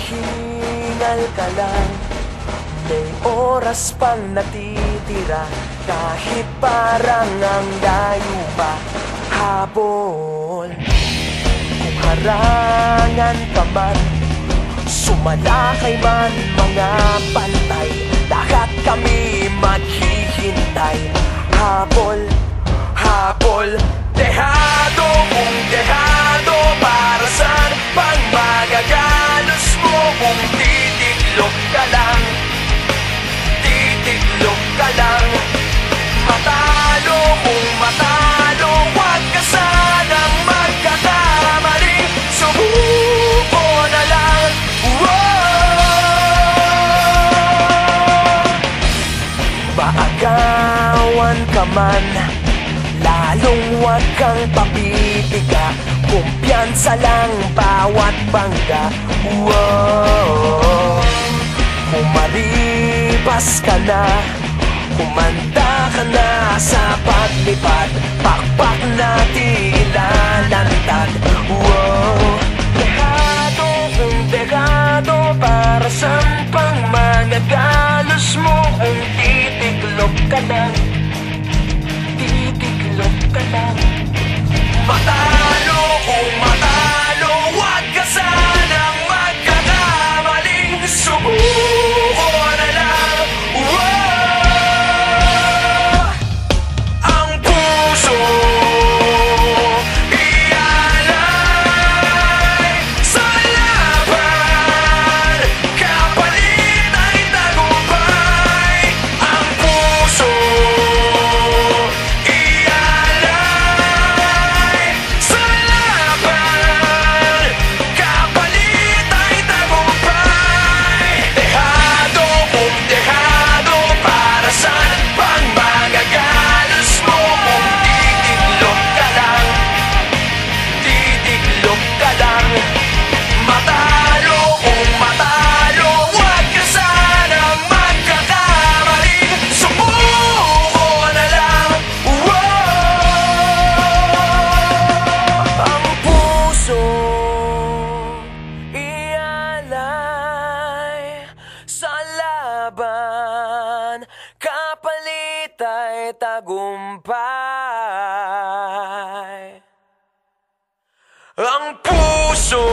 Maghingal ka lang, may oras pang natitira. Kahit parang ang layo pa, habol. Kung harangan ka man, sumalakay man mga pantay, lahat kami maghihintay. Habol, habol, dehado kung dehado. Para saan pang magagalos mo kung titiklop ka lang? Titiklop ka lang. Matalo kung matalo, huwag ka sanang magkakamali. Subuko na lang. Maagawan ka man, lalong huwag kang papipiga. Kumpiyansa lang bawat bangga. Kung maripas ka na, kumanda ka na sa paglipad, pakpak natin ilalantad. Dehado kung dehado, para saan pang magagalos mo kung titiklop ka lang? Titiklop ka lang. Matalo kung matalo, huwag ka sanang magkakamaling. Subuko na lang. Ang puso ialay sa laban, kapalit ay tagumpay. Ang puso ialay sa laban, kapalit ay tagumpay. Dehado kung dehado, para saan pang magagalos mo kung titiklop ka lang? Titiklop ka lang. Matalo kung matalo, huwag ka sanang magkakamaling. Subuko na lang. Ang puso ialay sa laban, kapalit ay tagumpay. Ang puso